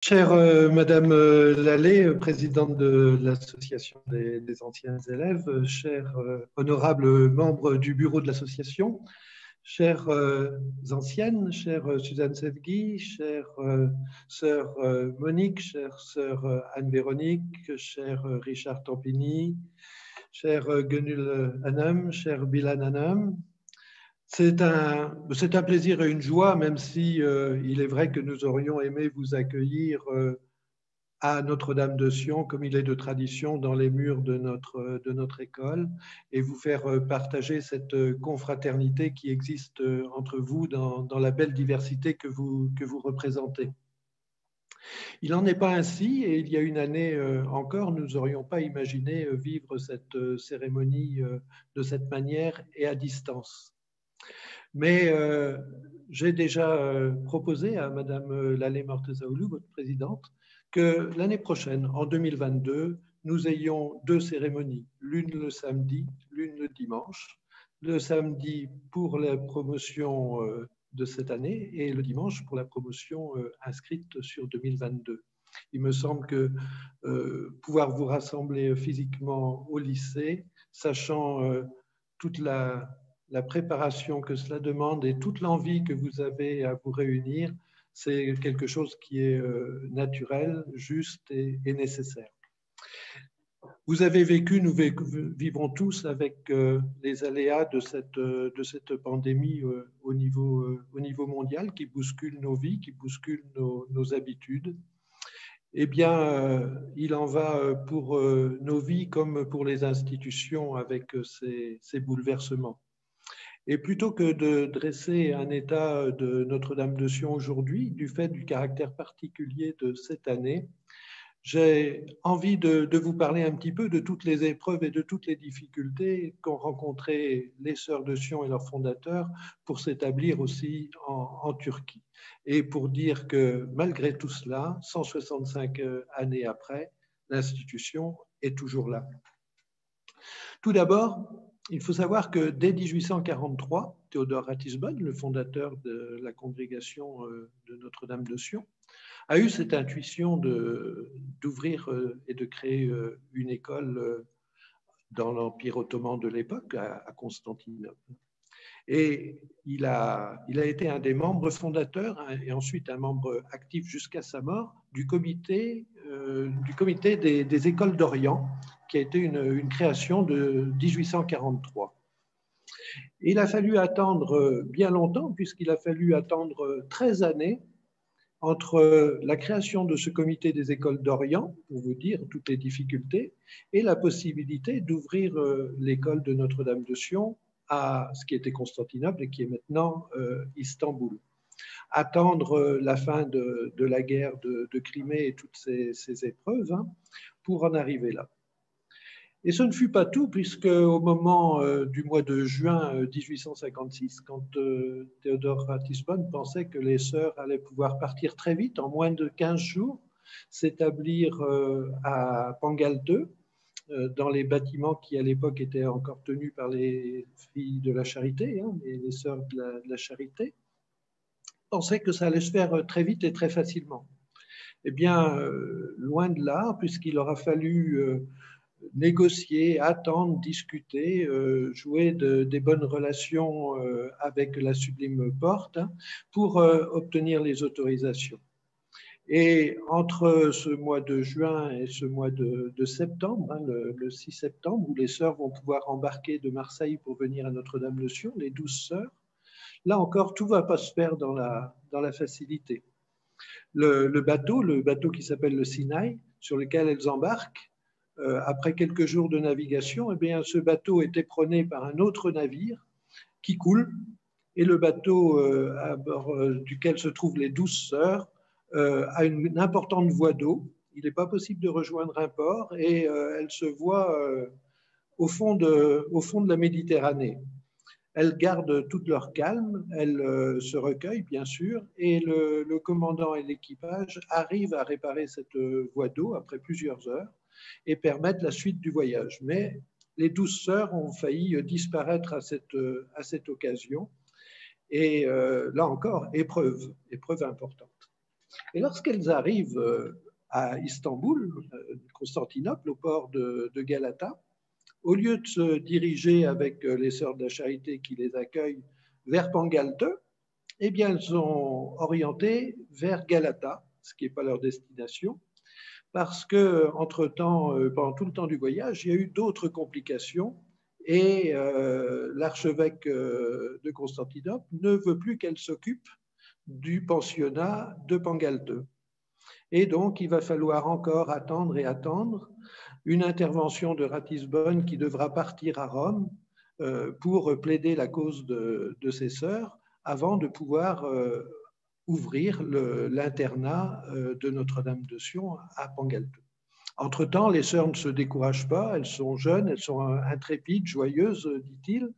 Chère Madame Lallet, présidente de l'Association des anciens élèves, chers honorables membres du bureau de l'association, chères anciennes, chère Suzanne Sevgui, chère sœur Monique, chère sœur Anne-Véronique, cher Richard Tampini, cher Gönül Hanım, cher Bilan Hanım. C'est un plaisir et une joie, même si il est vrai que nous aurions aimé vous accueillir à Notre-Dame de Sion, comme il est de tradition, dans les murs de notre école, et vous faire partager cette confraternité qui existe entre vous dans la belle diversité que vous représentez. Il n'en est pas ainsi, et il y a une année encore, nous n'aurions pas imaginé vivre cette cérémonie de cette manière et à distance. Mais j'ai déjà proposé à Madame Lallet Mortezaoğlu, votre présidente, que l'année prochaine, en 2022, nous ayons deux cérémonies, l'une le samedi, l'une le dimanche. Le samedi pour la promotion de cette année et le dimanche pour la promotion inscrite sur 2022. Il me semble que pouvoir vous rassembler physiquement au lycée, sachant toute la préparation que cela demande et toute l'envie que vous avez à vous réunir, c'est quelque chose qui est naturel, juste et nécessaire. Vous avez vécu, nous vivons tous avec les aléas de cette pandémie au niveau mondial qui bouscule nos vies, qui bouscule nos habitudes. Eh bien, il en va pour nos vies comme pour les institutions avec ces bouleversements. Et plutôt que de dresser un état de Notre-Dame de Sion aujourd'hui, du fait du caractère particulier de cette année, j'ai envie de vous parler un petit peu de toutes les épreuves et de toutes les difficultés qu'ont rencontrées les Sœurs de Sion et leurs fondateurs pour s'établir aussi en Turquie. Et pour dire que malgré tout cela, 165 années après, l'institution est toujours là. Tout d'abord, il faut savoir que dès 1843, Théodore Ratisbonne, le fondateur de la congrégation de Notre-Dame de Sion, a eu cette intuition d'ouvrir et de créer une école dans l'Empire ottoman de l'époque, à Constantinople. Et il a été un des membres fondateurs et ensuite un membre actif jusqu'à sa mort du comité des écoles d'Orient, qui a été une création de 1843. Et il a fallu attendre bien longtemps, puisqu'il a fallu attendre 13 années entre la création de ce comité des écoles d'Orient, pour vous dire toutes les difficultés, et la possibilité d'ouvrir l'école de Notre-Dame de Sion à ce qui était Constantinople et qui est maintenant Istanbul. Attendre la fin de la guerre de Crimée et toutes ces épreuves pour en arriver là. Et ce ne fut pas tout, puisque au moment du mois de juin 1856, quand Théodore Ratisbonne pensait que les sœurs allaient pouvoir partir très vite, en moins de 15 jours, s'établir à Pangal II, dans les bâtiments qui à l'époque étaient encore tenus par les filles de la charité, les sœurs de la charité, pensait que ça allait se faire très vite et très facilement. Eh bien, loin de là, puisqu'il aura fallu négocier, attendre, discuter, jouer des bonnes relations avec la Sublime Porte pour obtenir les autorisations. Et entre ce mois de juin et ce mois de septembre, le 6 septembre, où les sœurs vont pouvoir embarquer de Marseille pour venir à Notre-Dame de Sion, les 12 sœurs, là encore, tout ne va pas se faire dans la facilité. Le bateau qui s'appelle le Sinaï, sur lequel elles embarquent, après quelques jours de navigation, eh bien, ce bateau est éperonné par un autre navire qui coule, et le bateau à bord duquel se trouvent les 12 sœurs a une importante voie d'eau. Il n'est pas possible de rejoindre un port et elles se voient au fond de la Méditerranée. Elles gardent tout leur calme, elles se recueillent bien sûr, et le commandant et l'équipage arrivent à réparer cette voie d'eau après plusieurs heures et permettent la suite du voyage. Mais les 12 sœurs ont failli disparaître à cette occasion. Et là encore, épreuve importante. Et lorsqu'elles arrivent à Istanbul, Constantinople, au port de Galata, au lieu de se diriger avec les sœurs de la Charité qui les accueillent vers Pangalte, eh bien, elles sont orientées vers Galata, ce qui n'est pas leur destination, parce que, entre-temps, pendant tout le temps du voyage, il y a eu d'autres complications et l'archevêque de Constantinople ne veut plus qu'elle s'occupe du pensionnat de Pangalte. Et donc, il va falloir encore attendre et attendre une intervention de Ratisbonne qui devra partir à Rome pour plaider la cause de ses sœurs avant de pouvoir ouvrir l'internat de Notre-Dame de Sion à Pangalte. Entre-temps, les sœurs ne se découragent pas, elles sont jeunes, elles sont intrépides, joyeuses, dit-il,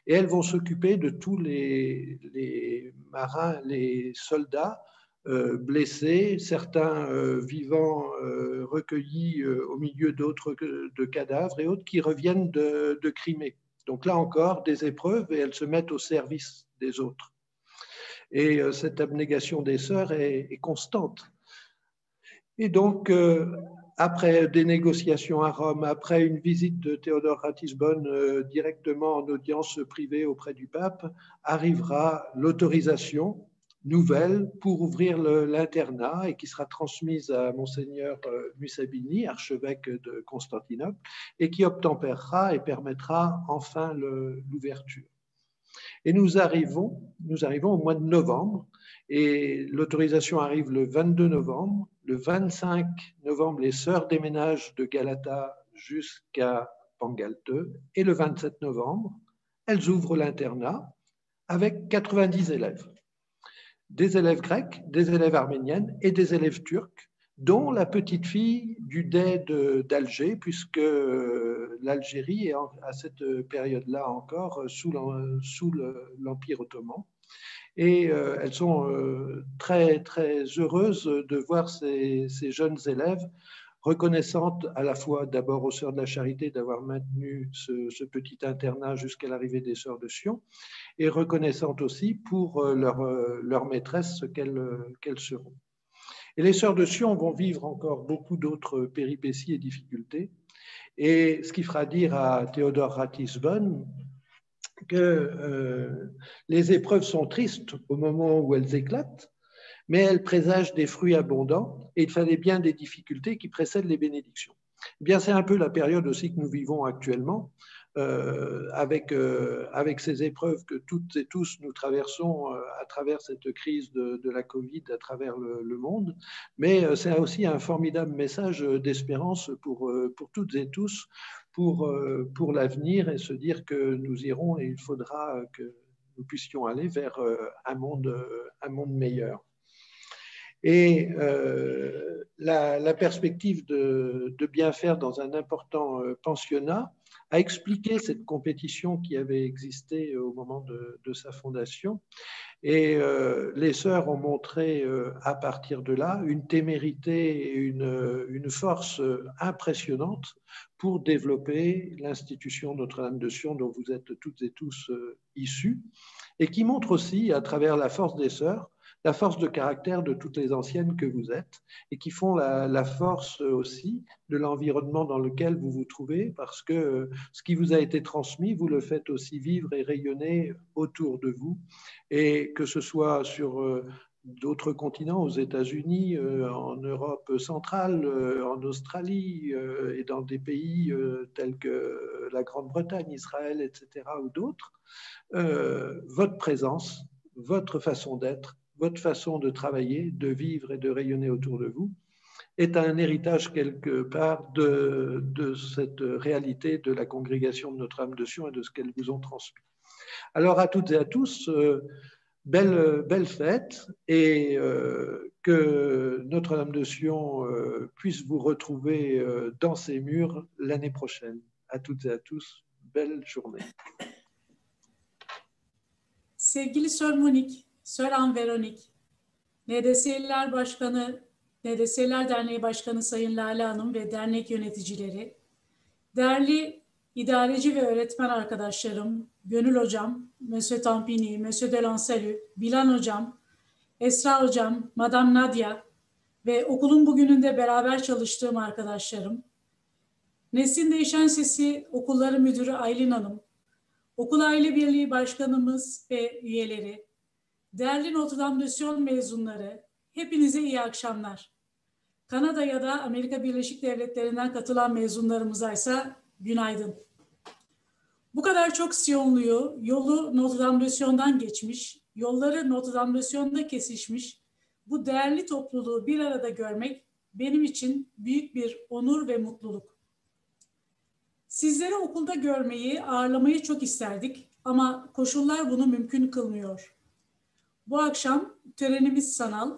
et elles vont s'occuper de tous les marins, les soldats blessés, certains vivants recueillis au milieu d'autres de cadavres et autres qui reviennent de Crimée. Donc là encore, des épreuves et elles se mettent au service des autres. Et cette abnégation des sœurs est constante. Et donc, après des négociations à Rome, après une visite de Théodore Ratisbonne directement en audience privée auprès du pape, arrivera l'autorisation nouvelle pour ouvrir l'internat et qui sera transmise à Monseigneur Mussabini, archevêque de Constantinople, et qui obtempérera et permettra enfin l'ouverture. Et nous arrivons au mois de novembre, et l'autorisation arrive le 22 novembre. Le 25 novembre, les sœurs déménagent de Galata jusqu'à Pangalte, et le 27 novembre, elles ouvrent l'internat avec 90 élèves. Des élèves grecs, des élèves arméniennes et des élèves turcs, dont la petite fille du dey d'Alger, puisque l'Algérie est à cette période-là encore sous l'Empire ottoman. Et elles sont très, très heureuses de voir ces jeunes élèves, reconnaissantes à la fois d'abord aux Sœurs de la Charité d'avoir maintenu ce petit internat jusqu'à l'arrivée des Sœurs de Sion, et reconnaissantes aussi pour leur maîtresse, ce qu'elles seront. Et les Sœurs de Sion vont vivre encore beaucoup d'autres péripéties et difficultés. Et ce qui fera dire à Théodore Ratisbonne que les épreuves sont tristes au moment où elles éclatent, mais elles présagent des fruits abondants et il fallait bien des difficultés qui précèdent les bénédictions. Eh bien, c'est un peu la période aussi que nous vivons actuellement, avec ces épreuves que toutes et tous nous traversons à travers cette crise de la Covid, à travers le monde. Mais c'est aussi un formidable message d'espérance pour toutes et tous, pour l'avenir, et se dire que nous irons et il faudra que nous puissions aller vers un monde meilleur. Et la perspective de bien faire dans un important pensionnat a expliqué cette compétition qui avait existé au moment de sa fondation. Et les sœurs ont montré à partir de là une témérité et une force impressionnante pour développer l'institution Notre-Dame de Sion dont vous êtes toutes et tous issus, et qui montre aussi à travers la force des sœurs la force de caractère de toutes les anciennes que vous êtes et qui font la force aussi de l'environnement dans lequel vous vous trouvez, parce que ce qui vous a été transmis, vous le faites aussi vivre et rayonner autour de vous, et que ce soit sur d'autres continents, aux États-Unis, en Europe centrale, en Australie et dans des pays tels que la Grande-Bretagne, Israël, etc., ou d'autres, votre présence, votre façon d'être, votre façon de travailler, de vivre et de rayonner autour de vous est un héritage quelque part de cette réalité de la congrégation de Notre-Dame de Sion et de ce qu'elles vous ont transmis. Alors à toutes et à tous, belle fête, et que Notre-Dame de Sion puisse vous retrouver dans ses murs l'année prochaine. À toutes et à tous, belle journée. Sevgili Sör Monik, Sör Anne Veronik, NDS'liler Başkanı, NDS'liler Derneği Başkanı Sayın Lale Hanım ve dernek yöneticileri, değerli idareci ve öğretmen arkadaşlarım, Gönül Hocam, Monsieur Tampini, Monsieur Delancelü, Bilan Hocam, Esra Hocam, Madame Nadia ve okulun bugününde beraber çalıştığım arkadaşlarım, Neslin Değişen Sesi Okulları Müdürü Aylin Hanım, Okul Aile Birliği Başkanımız ve üyeleri, değerli Notre Dame de Sion mezunları, hepinize iyi akşamlar. Kanada ya da Amerika Birleşik Devletleri'nden katılan mezunlarımıza ise günaydın. Bu kadar çok Siyonluyu, yolu Notre Dame de Sion'dan geçmiş, yolları Notre Dame de Sion'da kesişmiş, bu değerli topluluğu bir arada görmek benim için büyük bir onur ve mutluluk. Sizleri okulda görmeyi, ağırlamayı çok isterdik ama koşullar bunu mümkün kılmıyor. Bu akşam törenimiz sanal,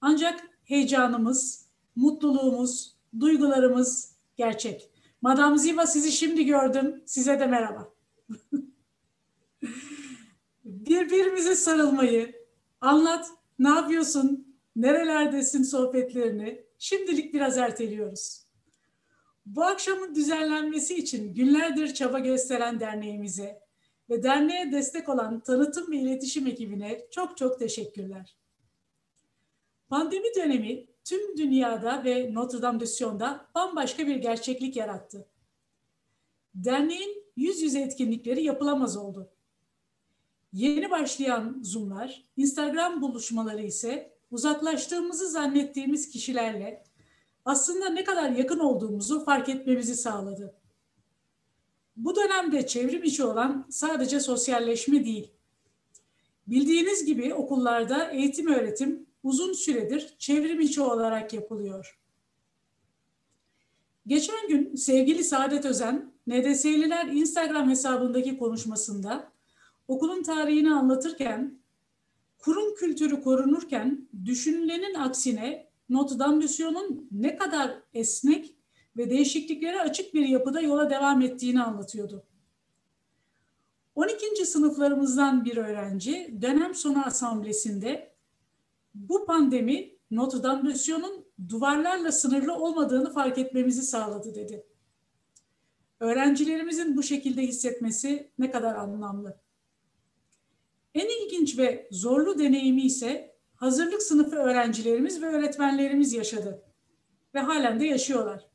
ancak heyecanımız, mutluluğumuz, duygularımız gerçek. Madame Ziva, sizi şimdi gördüm, size de merhaba. Birbirimize sarılmayı, anlat, ne yapıyorsun, nerelerdesin sohbetlerini şimdilik biraz erteliyoruz. Bu akşamın düzenlenmesi için günlerdir çaba gösteren derneğimize ve derneğe destek olan tanıtım ve iletişim ekibine çok çok teşekkürler. Pandemi dönemi tüm dünyada ve Notre Dame de Sion'da bambaşka bir gerçeklik yarattı. Derneğin yüz yüze etkinlikleri yapılamaz oldu. Yeni başlayan Zoom'lar, Instagram buluşmaları ise uzaklaştığımızı zannettiğimiz kişilerle aslında ne kadar yakın olduğumuzu fark etmemizi sağladı. Bu dönemde çevrim içi olan sadece sosyalleşme değil. Bildiğiniz gibi okullarda eğitim öğretim uzun süredir çevrim içi olarak yapılıyor. Geçen gün sevgili Saadet Özen, NDS'liler Instagram hesabındaki konuşmasında okulun tarihini anlatırken, kurum kültürü korunurken düşünülenin aksine Notre Dame de Sion'un ne kadar esnek ve değişikliklere açık bir yapıda yola devam ettiğini anlatıyordu. 12. sınıflarımızdan bir öğrenci dönem sonu asamblesinde bu pandemi Notre Dame de Sion'un duvarlarla sınırlı olmadığını fark etmemizi sağladı dedi. Öğrencilerimizin bu şekilde hissetmesi ne kadar anlamlı. En ilginç ve zorlu deneyimi ise hazırlık sınıfı öğrencilerimiz ve öğretmenlerimiz yaşadı ve halen de yaşıyorlar.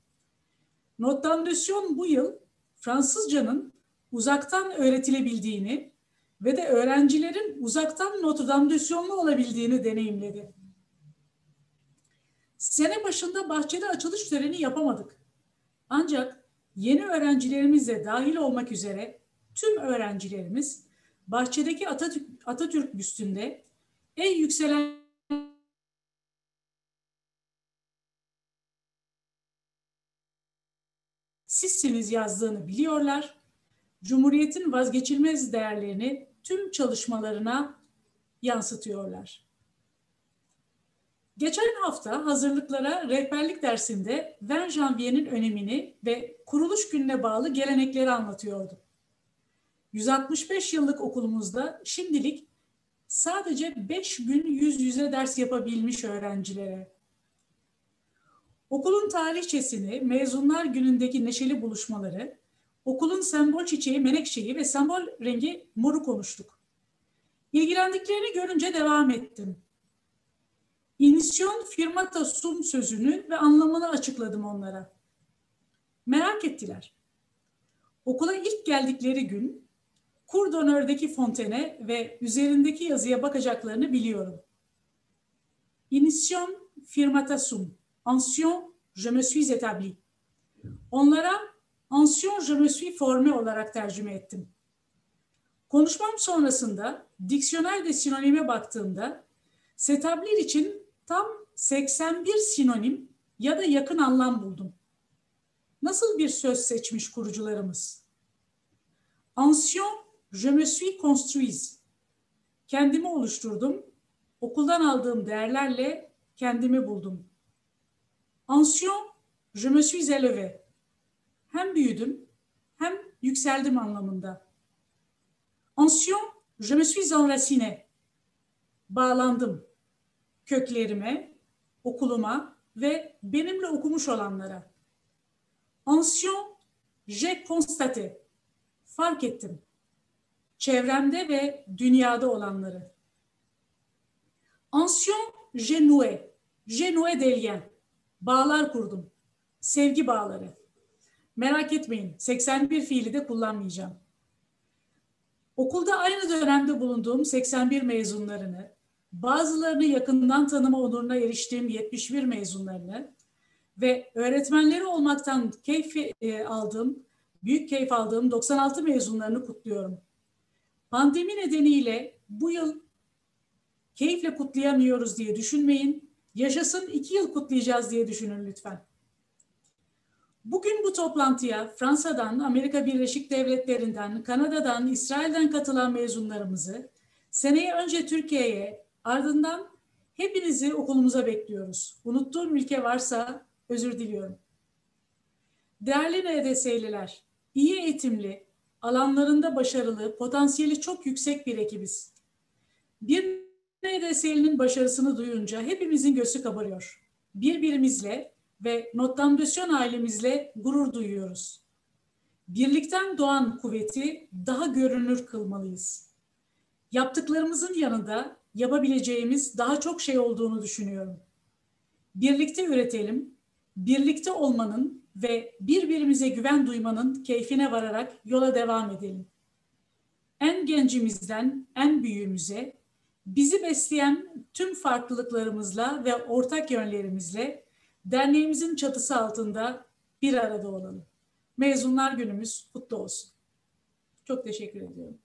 Notre Dame de Sion bu yıl Fransızcanın uzaktan öğretilebildiğini ve de öğrencilerin uzaktan Notre Dame de Sion'lu olabildiğini deneyimledi. Sene başında bahçede açılış töreni yapamadık. Ancak yeni öğrencilerimiz de dahil olmak üzere tüm öğrencilerimiz bahçedeki Atatürk büstünde ey yükselen sizsiniz yazdığını biliyorlar. Cumhuriyetin vazgeçilmez değerlerini tüm çalışmalarına yansıtıyorlar. Geçen hafta hazırlıklara rehberlik dersinde 20 Janvier'in önemini ve kuruluş gününe bağlı gelenekleri anlatıyordu. 165 yıllık okulumuzda şimdilik sadece 5 gün yüz yüze ders yapabilmiş öğrencilere. Okulun tarihçesini, mezunlar günündeki neşeli buluşmaları, okulun sembol çiçeği menekşeyi ve sembol rengi moru konuştuk. İlgilendiklerini görünce devam ettim. İnisyon firmata sum sözünü ve anlamını açıkladım onlara. Merak ettiler. Okula ilk geldikleri gün Cour d'Honor'daki fontene ve üzerindeki yazıya bakacaklarını biliyorum. Inisyon firmata sum. Ancien je me suis établi. Onlara ancien je me suis formé olarak tercüme ettim. Konuşmam sonrasında diksiyoner de sinonime baktığımda s'établir için tam 81 sinonim ya da yakın anlam buldum. Nasıl bir söz seçmiş kurucularımız? Ancien je me suis construise. Kendimi oluşturdum. Okuldan aldığım değerlerle kendimi buldum. Ancien je me suis élevé. Hem büyüdüm hem yükseldim anlamında. Ancien je me suis enraciné. Bağlandım köklerime, okuluma ve benimle okumuş olanlara. Ancien j'ai constaté. Fark ettim. Çevremde ve dünyada olanları. Ancien je noué. Je noué des liens. Bağlar kurdum. Sevgi bağları. Merak etmeyin, 81 fiili de kullanmayacağım. Okulda aynı dönemde bulunduğum 81 mezunlarını, bazılarını yakından tanıma onuruna eriştiğim 71 mezunlarını ve öğretmenleri olmaktan büyük keyif aldığım 96 mezunlarını kutluyorum. Pandemi nedeniyle bu yıl keyifle kutlayamıyoruz diye düşünmeyin. Yaşasın 2 yıl kutlayacağız diye düşünün lütfen. Bugün bu toplantıya Fransa'dan, Amerika Birleşik Devletleri'nden, Kanada'dan, İsrail'den katılan mezunlarımızı, seneye önce Türkiye'ye, ardından hepinizi okulumuza bekliyoruz. Unuttuğum ülke varsa özür diliyorum. Değerli NDS'liler, iyi eğitimli, alanlarında başarılı, potansiyeli çok yüksek bir ekibiz. Bir NDS'linin başarısını duyunca hepimizin gözü kabarıyor. Birbirimizle ve Notre-Dame-de-Sion ailemizle gurur duyuyoruz. Birlikten doğan kuvveti daha görünür kılmalıyız. Yaptıklarımızın yanında yapabileceğimiz daha çok şey olduğunu düşünüyorum. Birlikte üretelim, birlikte olmanın ve birbirimize güven duymanın keyfine vararak yola devam edelim. En gencimizden en büyüğümüze, bizi besleyen tüm farklılıklarımızla ve ortak yönlerimizle derneğimizin çatısı altında bir arada olalım. Mezunlar günümüz kutlu olsun. Çok teşekkür ediyorum.